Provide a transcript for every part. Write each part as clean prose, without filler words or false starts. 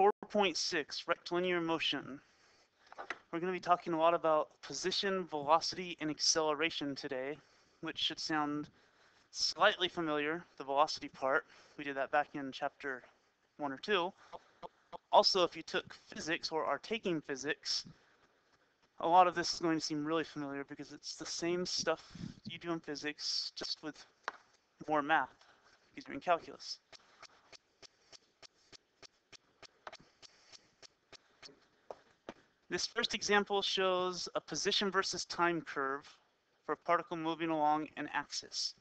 4.6, rectilinear motion. We're going to be talking a lot about position, velocity, and acceleration today, which should sound slightly familiar, the velocity part. We did that back in chapter 1 or 2. Also, if you took physics or are taking physics, a lot of this is going to seem really familiar because it's the same stuff you do in physics, just with more math, because you're in calculus. This first example shows a position versus time curve for a particle moving along an axis.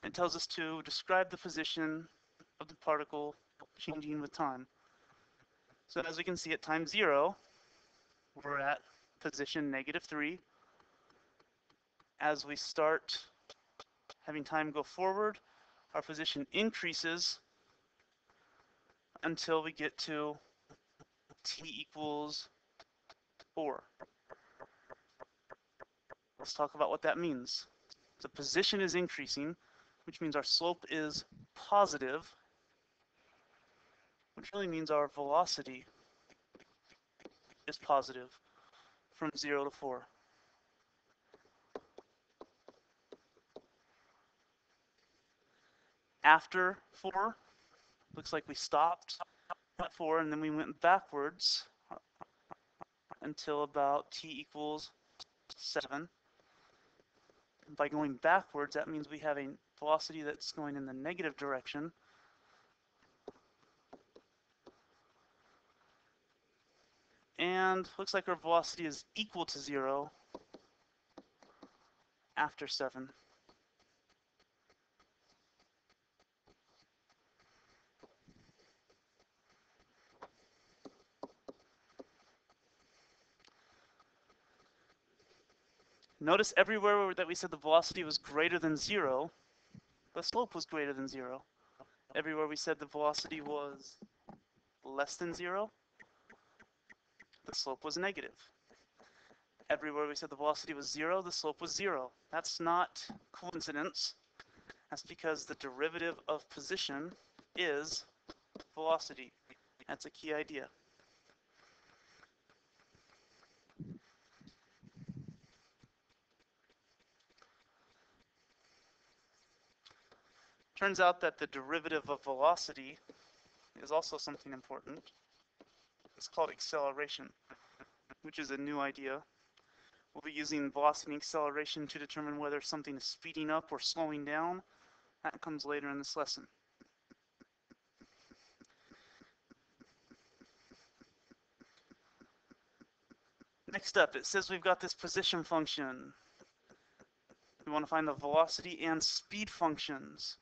It tells us to describe the position of the particle changing with time. So as we can see at time 0, we're at position -3. As we start having time go forward, our position increases until we get to t = 4. Let's talk about what that means. The position is increasing, which means our slope is positive, which really means our velocity is positive from 0 to 4. After 4, looks like we stopped at 4 and then we went backwards until about t = 7. By going backwards, that means we have a velocity that's going in the negative direction. And looks like our velocity is equal to 0 after 7. Notice everywhere that we said the velocity was greater than 0, the slope was greater than 0. Everywhere we said the velocity was less than 0, the slope was negative. Everywhere we said the velocity was 0, the slope was 0. That's not coincidence. That's because the derivative of position is velocity. That's a key idea. Turns out that the derivative of velocity is also something important. It's called acceleration, which is a new idea. We'll be using velocity and acceleration to determine whether something is speeding up or slowing down. That comes later in this lesson. Next up, it says we've got this position function. We want to find the velocity and speed functions.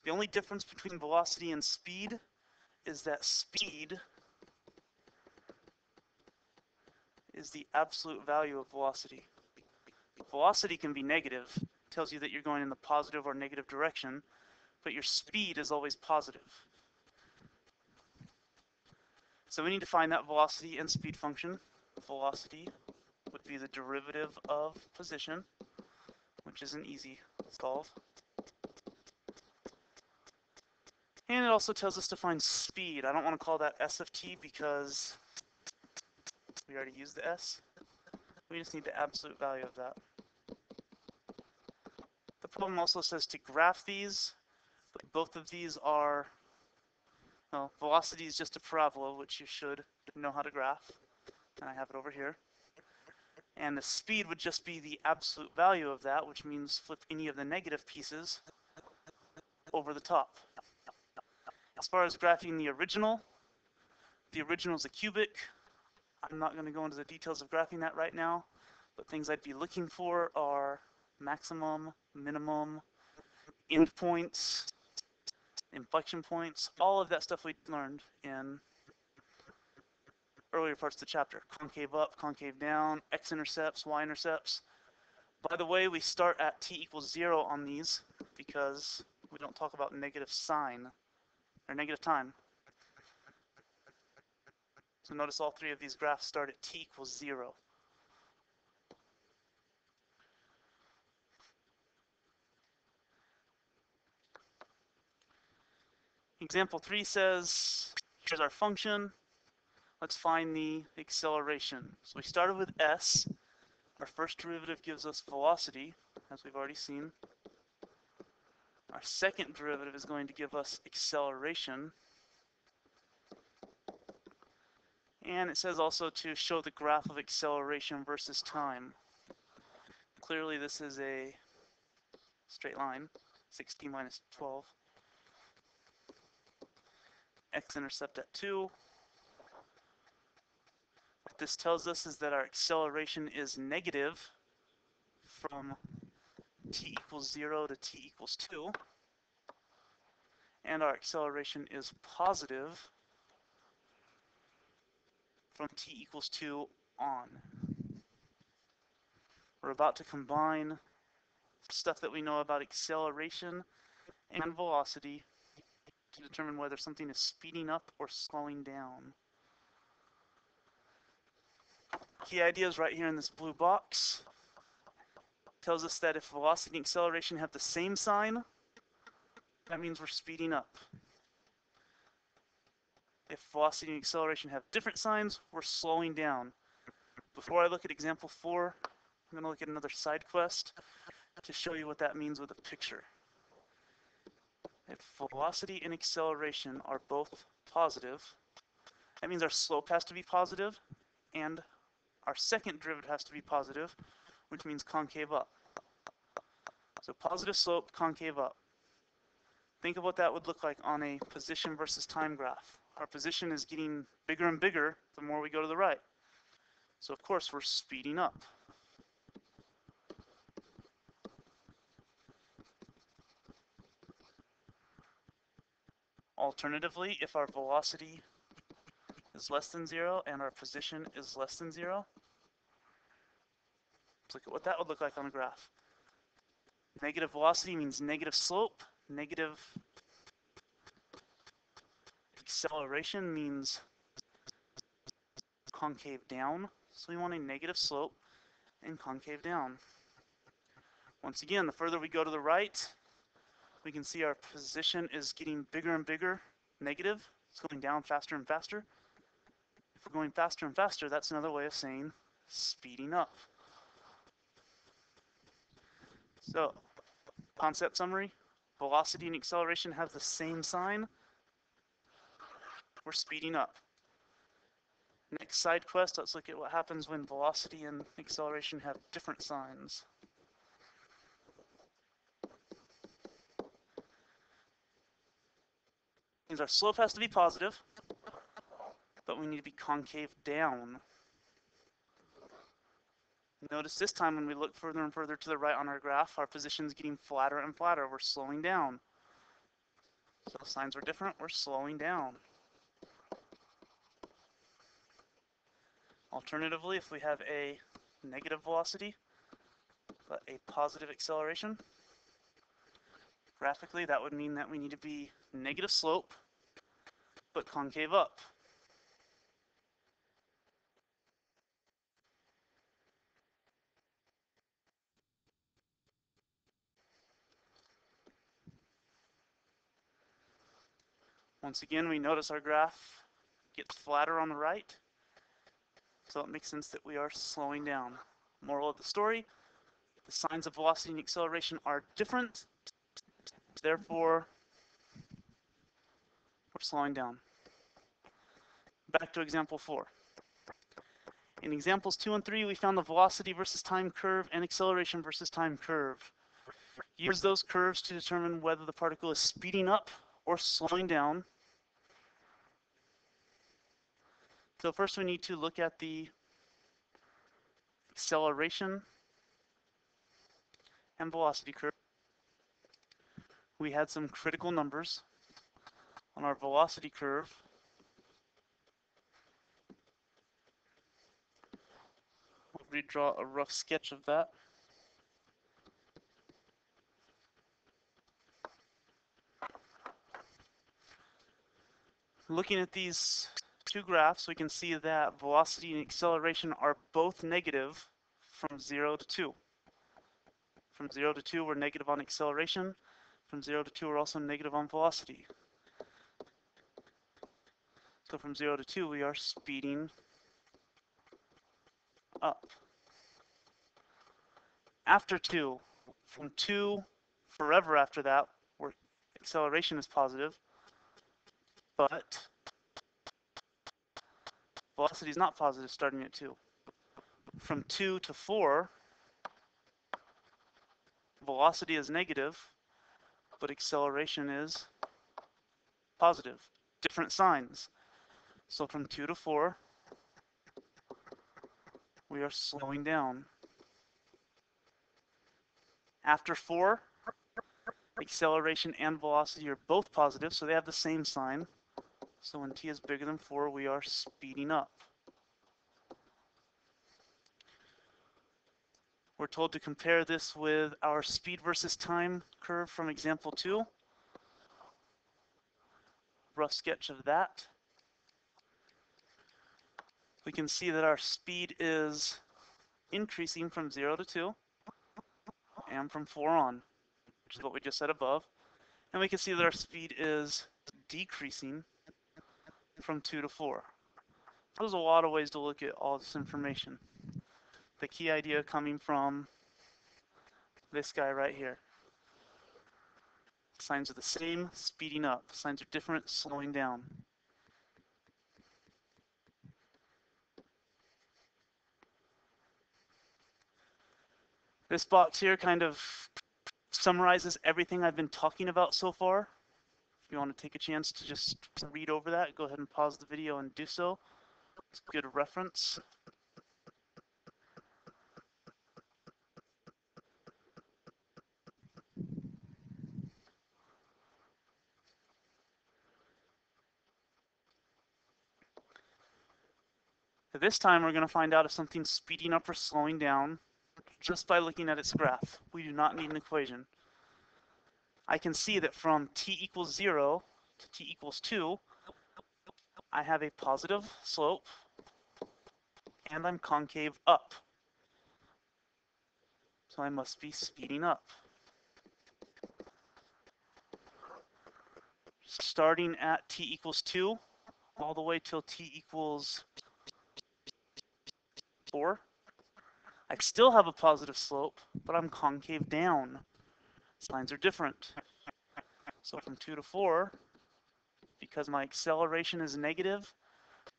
The only difference between velocity and speed is that speed is the absolute value of velocity. Velocity can be negative, tells you that you're going in the positive or negative direction, but your speed is always positive. So we need to find that velocity and speed function. Velocity would be the derivative of position, which is an easy solve. And it also tells us to find speed. I don't want to call that s of t because we already used the s. We just need the absolute value of that. The problem also says to graph these, but both of these are, well, velocity is just a parabola, which you should know how to graph. And I have it over here. And the speed would just be the absolute value of that, which means flip any of the negative pieces over the top. As far as graphing the original is a cubic. I'm not going to go into the details of graphing that right now, but things I'd be looking for are maximum, minimum, endpoints, inflection points, all of that stuff we learned in earlier parts of the chapter. Concave up, concave down, x-intercepts, y-intercepts. By the way, we start at t = 0 on these because we don't talk about negative sign or negative time. So notice all three of these graphs start at t = 0. Example 3 says, here's our function. let's find the acceleration. So we started with s. Our first derivative gives us velocity, as we've already seen. Our second derivative is going to give us acceleration. And it says also to show the graph of acceleration versus time. Clearly this is a straight line, 16 minus 12. X-intercept at 2. What this tells us is that our acceleration is negative from t equals 0 to t equals 2. And our acceleration is positive from t equals 2 on. We're about to combine stuff that we know about acceleration and velocity to determine whether something is speeding up or slowing down. Key ideas right here in this blue box. Tells us that if velocity and acceleration have the same sign, that means we're speeding up. If velocity and acceleration have different signs, we're slowing down. Before I look at example 4, I'm going to look at another side quest to show you what that means with a picture. If velocity and acceleration are both positive, that means our slope has to be positive, and our second derivative has to be positive, which means concave up. So positive slope, concave up. Think of what that would look like on a position versus time graph. Our position is getting bigger and bigger the more we go to the right. So of course we're speeding up. Alternatively, if our velocity is less than 0 and our position is less than 0, let's look at what that would look like on a graph. Negative velocity means negative slope. Negative acceleration means concave down. So we want a negative slope and concave down. Once again, the further we go to the right, we can see our position is getting bigger and bigger, negative. It's going down faster and faster. If we're going faster and faster, that's another way of saying speeding up. So, concept summary, velocity and acceleration have the same sign. We're speeding up. Next side quest, let's look at what happens when velocity and acceleration have different signs. Means our slope has to be positive, but we need to be concave down. Notice this time when we look further and further to the right on our graph, our position is getting flatter and flatter. We're slowing down. So the signs are different. We're slowing down. Alternatively, if we have a negative velocity but a positive acceleration, graphically that would mean that we need to be negative slope but concave up. Once again, we notice our graph gets flatter on the right, so it makes sense that we are slowing down. Moral of the story, the signs of velocity and acceleration are different, therefore we're slowing down. Back to example 4. In examples 2 and 3, we found the velocity versus time curve and acceleration versus time curve. Use those curves to determine whether the particle is speeding up or slowing down. So first we need to look at the acceleration and velocity curve. We had some critical numbers on our velocity curve. We'll redraw a rough sketch of that. Looking at these two graphs, we can see that velocity and acceleration are both negative from 0 to 2. From 0 to 2, we're negative on acceleration. From 0 to 2, we're also negative on velocity. So from 0 to 2, we are speeding up. After 2, from 2 forever after that, where acceleration is positive, but velocity is not positive starting at 2. From 2 to 4, velocity is negative, but acceleration is positive. Different signs. So from 2 to 4, we are slowing down. After 4, acceleration and velocity are both positive, so they have the same sign. So when t is bigger than 4, we are speeding up. We're told to compare this with our speed versus time curve from example 2. Rough sketch of that. We can see that our speed is increasing from 0 to 2 and from 4 on, which is what we just said above. And we can see that our speed is decreasing from 2 to 4. There's a lot of ways to look at all this information. The key idea coming from this guy right here. Signs are the same, speeding up. Signs are different, slowing down. This box here kind of summarizes everything I've been talking about so far. If you want to take a chance to just read over that, go ahead and pause the video and do so. It's a good reference. This time we're going to find out if something's speeding up or slowing down just by looking at its graph. We do not need an equation. I can see that from t equals 0 to t equals 2, I have a positive slope and I'm concave up. So I must be speeding up. Starting at t equals 2 all the way till t equals 4. I still have a positive slope, but I'm concave down. Signs are different. So from 2 to 4, because my acceleration is negative,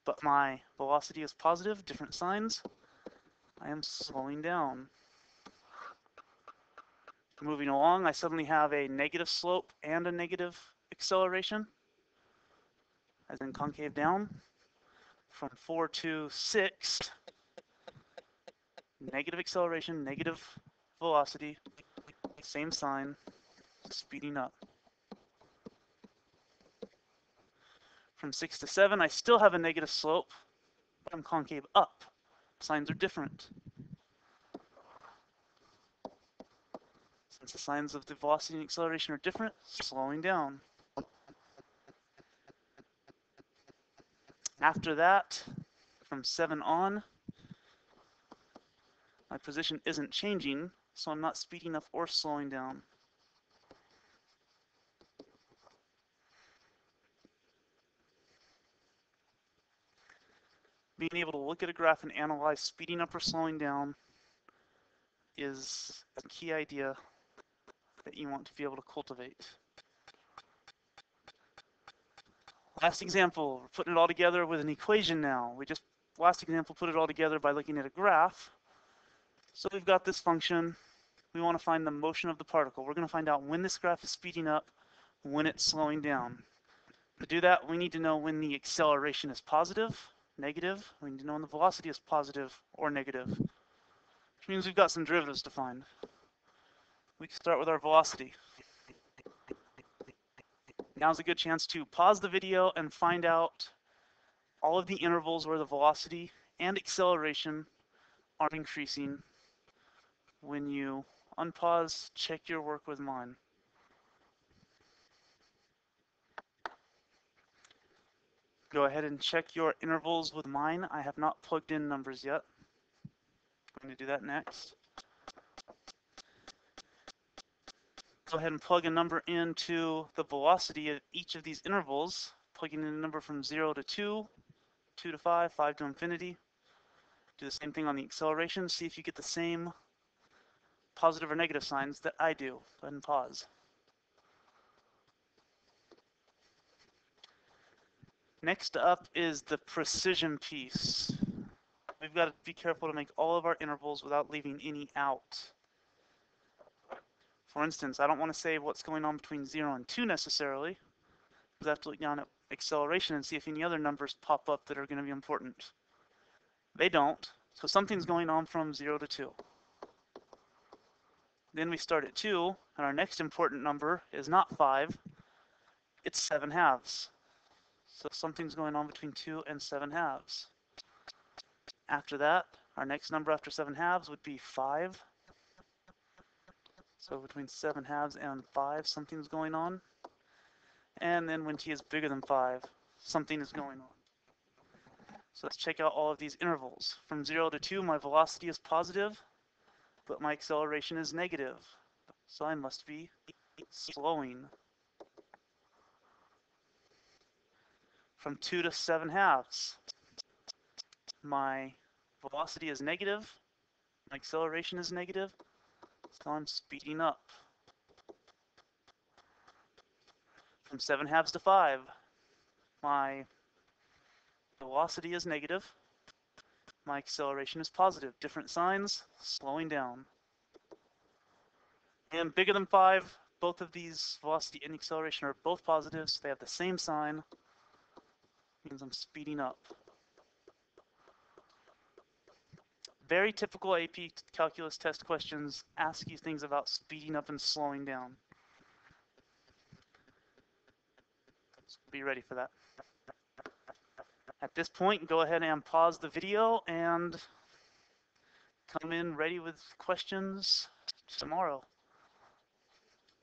but my velocity is positive, different signs, I am slowing down. Moving along, I suddenly have a negative slope and a negative acceleration, as in concave down. From 4 to 6, negative acceleration, negative velocity, same sign, speeding up. From 6 to 7, I still have a negative slope, but I'm concave up. Signs are different. Since the signs of the velocity and acceleration are different, slowing down. After that, from 7 on, my position isn't changing, so I'm not speeding up or slowing down. Being able to look at a graph and analyze speeding up or slowing down is a key idea that you want to be able to cultivate. Last example, we're putting it all together with an equation now. Last example, put it all together by looking at a graph. So we've got this function. We want to find the motion of the particle. We're going to find out when this graph is speeding up, when it's slowing down. To do that, we need to know when the acceleration is positive, negative. We need to know when the velocity is positive or negative, which means we've got some derivatives to find. We can start with our velocity. Now's a good chance to pause the video and find out all of the intervals where the velocity and acceleration are increasing. When you unpause, check your work with mine. Go ahead and check your intervals with mine. I have not plugged in numbers yet. I'm going to do that next. Go ahead and plug a number into the velocity of each of these intervals. plugging in a number from 0 to 2, 2 to 5, 5 to infinity. Do the same thing on the acceleration. See if you get the same positive or negative signs that I do. Go ahead and pause. Next up is the precision piece. We've got to be careful to make all of our intervals without leaving any out. For instance, I don't want to say what's going on between 0 and 2 necessarily, because I have to look down at acceleration and see if any other numbers pop up that are going to be important. They don't, so something's going on from 0 to 2. Then we start at 2, and our next important number is not 5, it's 7 halves. So something's going on between 2 and 7 halves. After that, our next number after 7 halves would be 5. So between 7 halves and 5, something's going on. And then when t is bigger than 5, something is going on. So let's check out all of these intervals. From 0 to 2, my velocity is positive, but my acceleration is negative. So I must be slowing. From 2 to 7 halves, my velocity is negative, my acceleration is negative, so I'm speeding up. From 7 halves to 5, my velocity is negative, my acceleration is positive. Different signs, slowing down. And bigger than 5, both of these velocity and acceleration are both positives. They have the same sign, means I'm speeding up. Very typical AP calculus test questions ask you things about speeding up and slowing down. So be ready for that. At this point, go ahead and pause the video and come in ready with questions tomorrow.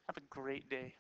Have a great day.